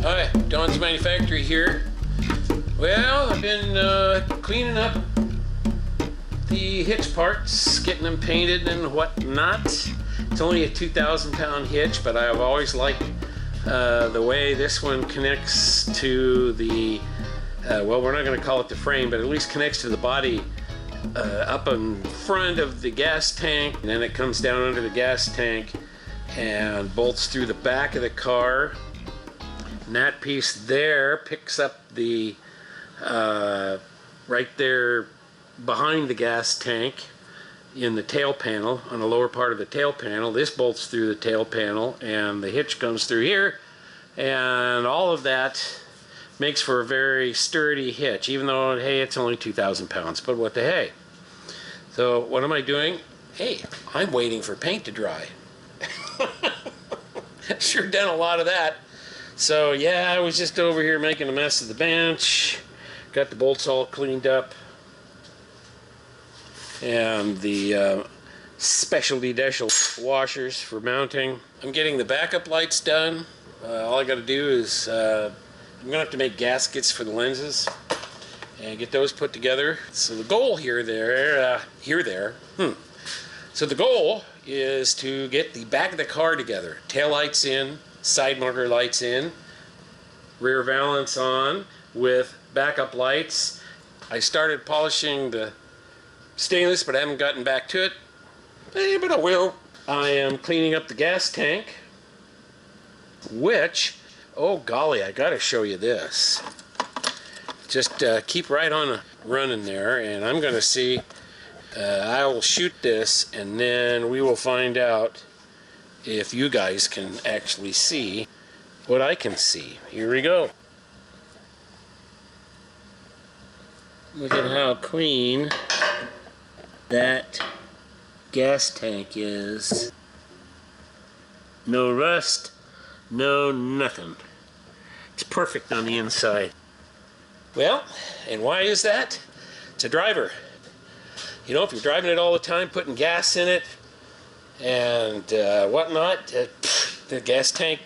Hi, Don's Manufactory here. Well, I've been cleaning up the hitch parts, getting them painted and whatnot. It's only a 2,000-pound hitch, but I've always liked the way this one connects to the, well, we're not going to call it the frame, but at least connects to the body up in front of the gas tank, and then it comes down under the gas tank and bolts through the back of the car. And that piece there picks up the right there behind the gas tank in the tail panel, on the lower part of the tail panel. This bolts through the tail panel and the hitch comes through here, and all of that makes for a very sturdy hitch, even though, hey, it's only 2,000 pounds, but what the hey. So what am I doing? Hey, I'm waiting for paint to dry. Sure done a lot of that. So yeah, I was just over here making a mess of the bench, got the bolts all cleaned up, and the specialty Deschel washers for mounting. I'm getting the backup lights done. All I got to do is I'm gonna have to make gaskets for the lenses and get those put together. So the goal So the goal is to get the back of the car together. Tail lights in, side motor lights in, rear valance on with backup lights. I started polishing the stainless, but I haven't gotten back to it. But I will. I am cleaning up the gas tank, which, oh golly, I gotta show you this. Just keep right on running there, and I'm gonna see. I will shoot this, and then we will find out if you guys can actually see what I can see. Here we go. Look at how clean that gas tank is. No rust, no nothing. It's perfect on the inside. Well, and why is that? It's a driver. You know, if you're driving it all the time, putting gas in it and whatnot, the gas tank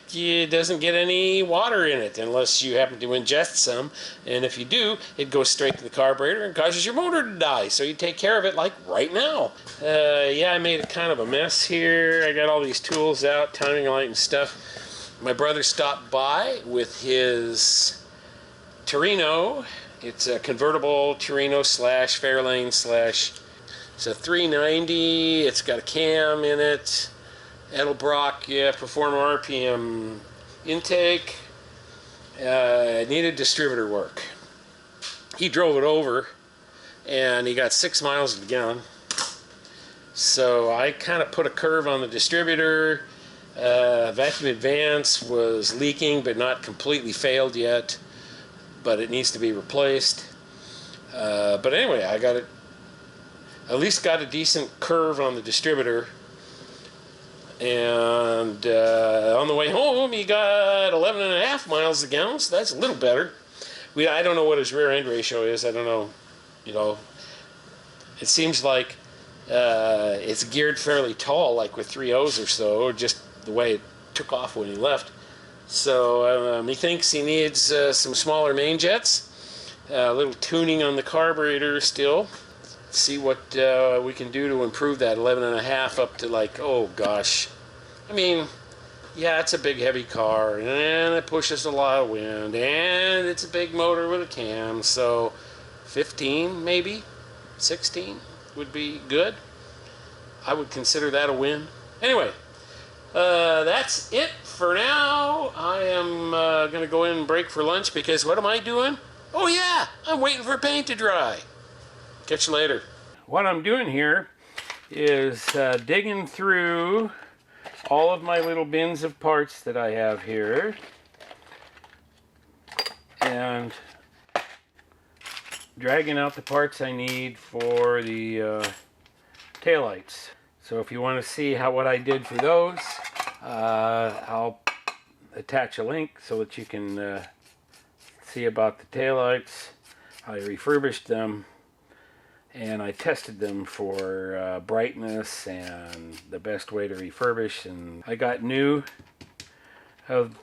doesn't get any water in it unless you happen to ingest some. And if you do, it goes straight to the carburetor and causes your motor to die. So you take care of it like right now. Yeah, I made kind of a mess here. I got all these tools out, timing light and stuff. My brother stopped by with his Torino. It's a convertible Torino / Fairlane / it's a 390. It's got a cam in it. Edelbrock, yeah, Performer RPM intake. It needed distributor work. He drove it over, and he got 6 miles to the gallon. So I kind of put a curve on the distributor. Vacuum advance was leaking, but not completely failed yet. But it needs to be replaced. But anyway, I got it. At least got a decent curve on the distributor. And on the way home, he got 11.5 miles a gallon, so that's a little better. I don't know what his rear end ratio is. I don't know. You know, it seems like it's geared fairly tall, like with 3.0s or so, or just the way it took off when he left. So he thinks he needs some smaller main jets, a little tuning on the carburetor still. See what we can do to improve that 11.5 up to, like, oh gosh. I mean, yeah, it's a big heavy car, and it pushes a lot of wind, and it's a big motor with a cam, so 15 maybe, 16 would be good. I would consider that a win. Anyway, that's it for now. I am going to go in and break for lunch, because what am I doing? Oh yeah, I'm waiting for paint to dry. Catch you later. What I'm doing here is digging through all of my little bins of parts that I have here, and dragging out the parts I need for the taillights. So if you want to see what I did for those, I'll attach a link so that you can see about the taillights. I refurbished them, and I tested them for brightness and the best way to refurbish, and I got new of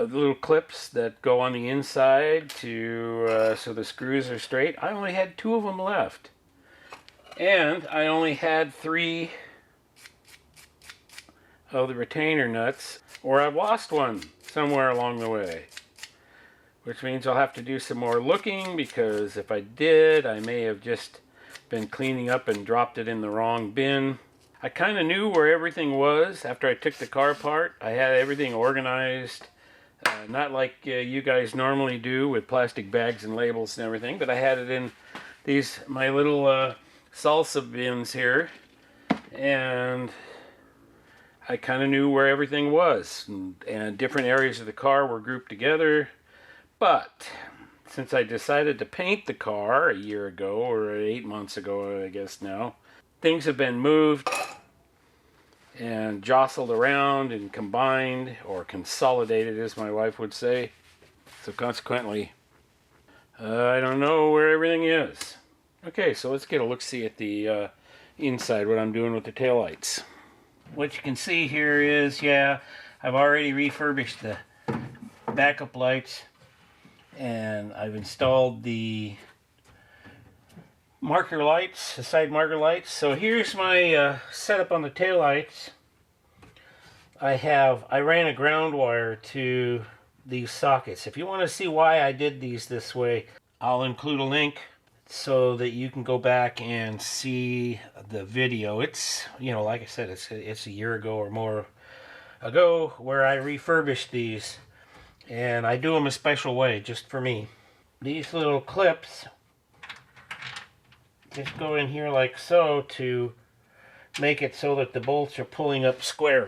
little clips that go on the inside to so the screws are straight. I only had 2 of them left. And I only had 3 of the retainer nuts, or I've lost one somewhere along the way. Which means I'll have to do some more looking, because if I did, I may have just been cleaning up and dropped it in the wrong bin. I kind of knew where everything was after I took the car apart. I had everything organized, not like you guys normally do with plastic bags and labels and everything, but I had it in these, my little salsa bins here, and I kind of knew where everything was, and different areas of the car were grouped together. But since I decided to paint the car a year ago, or 8 months ago, I guess now, things have been moved and jostled around and combined, or consolidated as my wife would say. So consequently, I don't know where everything is. Okay, so let's get a look-see at the inside, what I'm doing with the taillights. What you can see here is, yeah, I've already refurbished the backup lights, and I've installed the marker lights, the side marker lights. So here's my setup on the taillights. I ran a ground wire to these sockets. If you want to see why I did these this way, I'll include a link so that you can go back and see the video. It's, you know, like I said, it's a year ago or more ago where I refurbished these. And I do them a special way, just for me. These little clips just go in here like so to make it so that the bolts are pulling up square.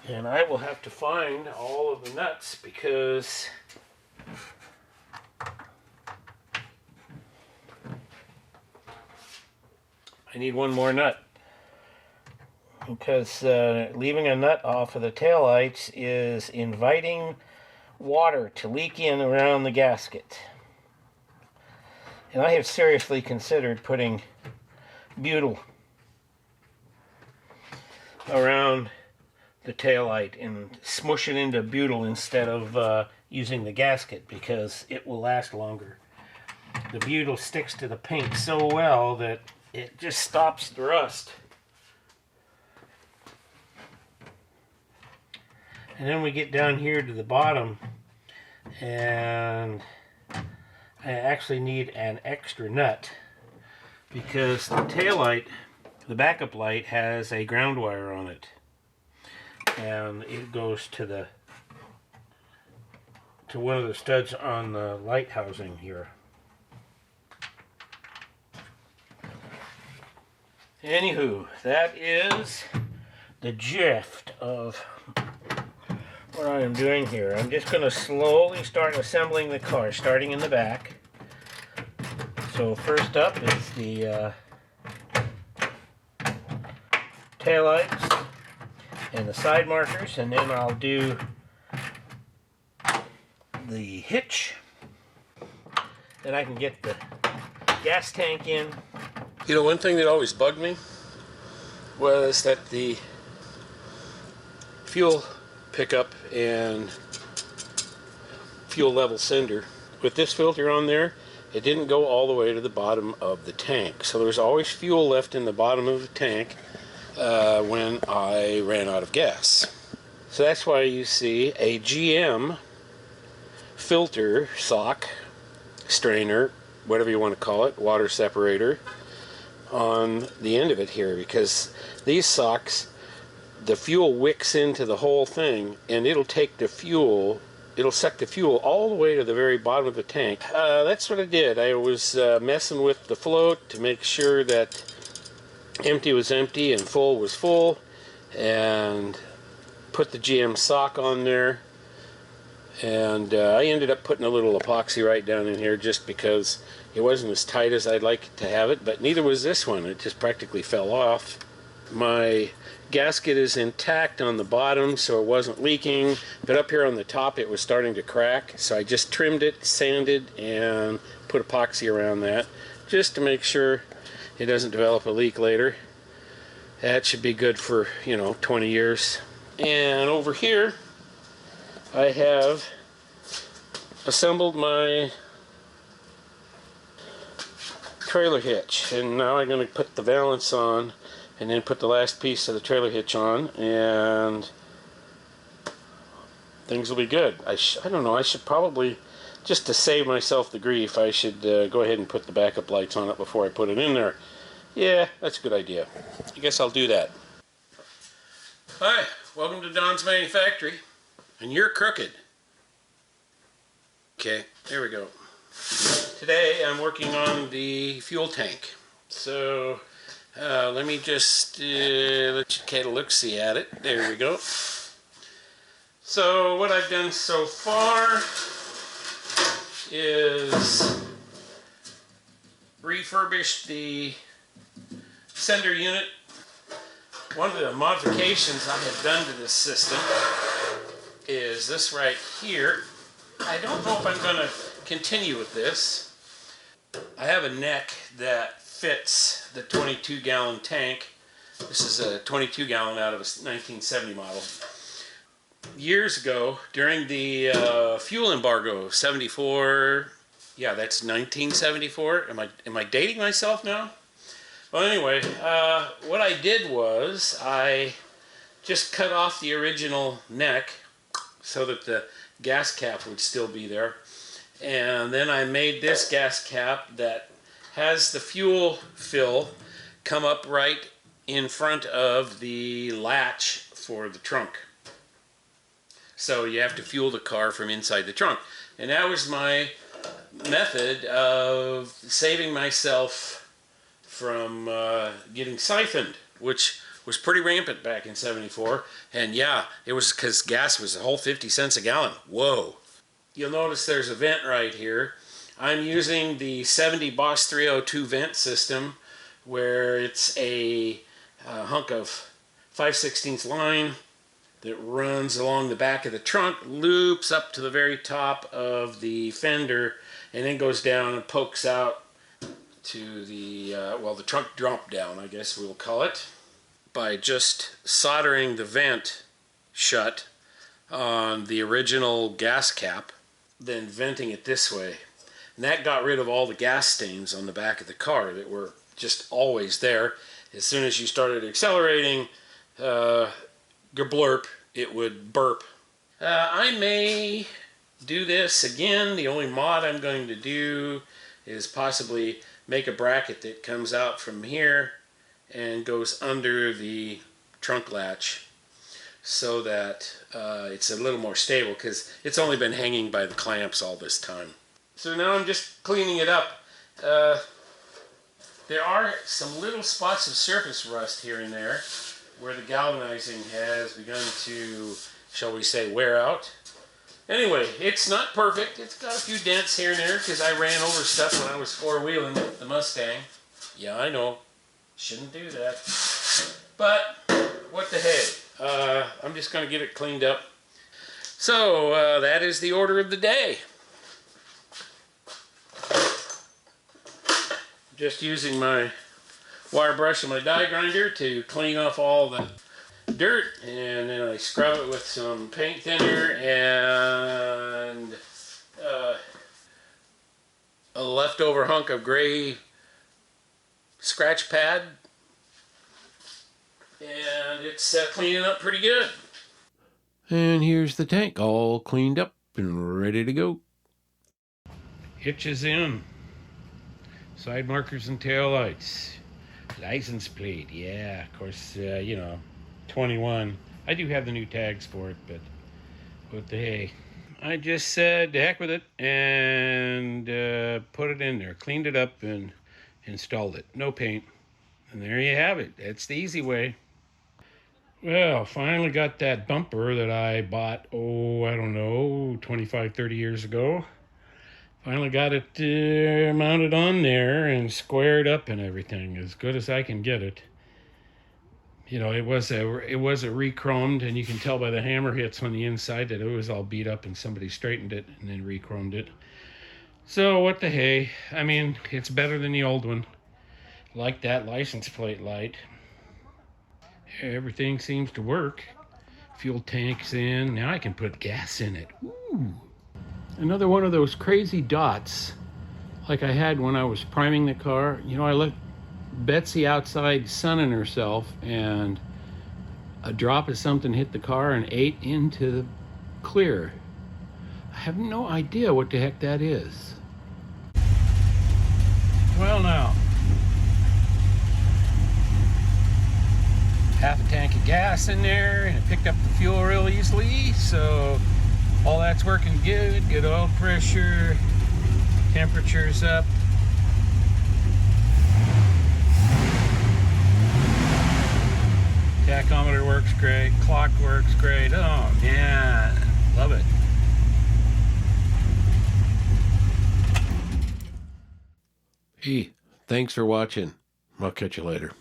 And I will have to find all of the nuts, because I need one more nut. Because leaving a nut off of the taillights is inviting water to leak in around the gasket. And I have seriously considered putting butyl around the taillight and smush it into butyl instead of using the gasket, because it will last longer. The butyl sticks to the paint so well that it just stops the rust. And then we get down here to the bottom, and I actually need an extra nut, because the taillight, the backup light, has a ground wire on it, and it goes to one of the studs on the light housing here. Anywho, that is the gist of what I am doing here. I'm just going to slowly start assembling the car, starting in the back. So first up is the taillights and the side markers, and then I'll do the hitch. Then I can get the gas tank in. You know, one thing that always bugged me was that the fuel pickup and fuel level sender, with this filter on there, it didn't go all the way to the bottom of the tank. So there's always fuel left in the bottom of the tank when I ran out of gas. So that's why you see a GM filter sock, strainer, whatever you want to call it, water separator, on the end of it here, because these socks, the fuel wicks into the whole thing, and it'll take the fuel, it'll suck the fuel all the way to the very bottom of the tank. That's what I did. I was messing with the float to make sure that empty was empty and full was full, and put the GM sock on there, and I ended up putting a little epoxy right down in here just because it wasn't as tight as I'd like to have it, but neither was this one. It just practically fell off. My gasket is intact on the bottom, so it wasn't leaking, but up here on the top it was starting to crack, so I just trimmed it, sanded, and put epoxy around that just to make sure it doesn't develop a leak later. That should be good for, you know, 20 years. And over here I have assembled my trailer hitch, and now I'm going to put the valance on and then put the last piece of the trailer hitch on, and things will be good. I don't know, I should probably, just to save myself the grief, I should go ahead and put the backup lights on it before I put it in there. Yeah, that's a good idea. I guess I'll do that. Hi, welcome to Don's Manufactory, and you're crooked. Okay, there we go. Today I'm working on the fuel tank. So let me just let you get a look-see at it. There we go. So what I've done so far is refurbished the sender unit. One of the modifications I have done to this system is this right here. I don't know if I'm going to continue with this. I have a neck that fits the 22-gallon tank. This is a 22-gallon out of a 1970 model. Years ago, during the fuel embargo, 74, yeah, that's 1974. Am I dating myself now? Well, anyway, what I did was I just cut off the original neck so that the gas cap would still be there. And then I made this gas cap that has the fuel fill come up right in front of the latch for the trunk. So you have to fuel the car from inside the trunk. And that was my method of saving myself from getting siphoned, which was pretty rampant back in 74. And yeah, it was because gas was a whole 50 cents a gallon. Whoa. You'll notice there's a vent right here. I'm using the 70 Boss 302 vent system, where it's a hunk of 5/16 line that runs along the back of the trunk, loops up to the very top of the fender, and then goes down and pokes out to the, well, the trunk drop down, I guess we'll call it, by just soldering the vent shut on the original gas cap, then venting it this way. And that got rid of all the gas stains on the back of the car that were just always there. As soon as you started accelerating, gerblurp, it would burp. I may do this again. The only mod I'm going to do is possibly make a bracket that comes out from here and goes under the trunk latch so that it's a little more stable, because it's only been hanging by the clamps all this time. So now I'm just cleaning it up. There are some little spots of surface rust here and there where the galvanizing has begun to, shall we say, wear out. Anyway, it's not perfect. It's got a few dents here and there because I ran over stuff when I was four-wheeling the Mustang. Yeah, I know. Shouldn't do that. But what the heck. I'm just going to get it cleaned up. So that is the order of the day. Just using my wire brush and my die grinder to clean off all the dirt, and then I scrub it with some paint thinner and a leftover hunk of gray scratch pad, and it's cleaning up pretty good. And here's the tank all cleaned up and ready to go. Hitch is in. Side markers and tail lights. License plate, yeah, of course, you know, 21. I do have the new tags for it, but what the hey. I just said to heck with it and put it in there, cleaned it up and installed it. No paint. And there you have it. That's the easy way. Well, finally got that bumper that I bought, I don't know, 25, 30 years ago. Finally got it mounted on there and squared up and everything, as good as I can get it. You know, it was a re-chromed, and you can tell by the hammer hits on the inside that it was all beat up and somebody straightened it and then re-chromed it. So what the hey, I mean, it's better than the old one. Like that license plate light. Everything seems to work. Fuel tank's in. Now I can put gas in it. Ooh. Another one of those crazy dots like I had when I was priming the car. You know, I left Betsy outside sunning herself, and a drop of something hit the car and ate into the clear. I have no idea what the heck that is. Well, now, half a tank of gas in there, and it picked up the fuel real easily, so all that's working good. Good oil pressure, temperature's up. Tachometer works great, clock works great. Oh man, love it. Hey, thanks for watching. I'll catch you later.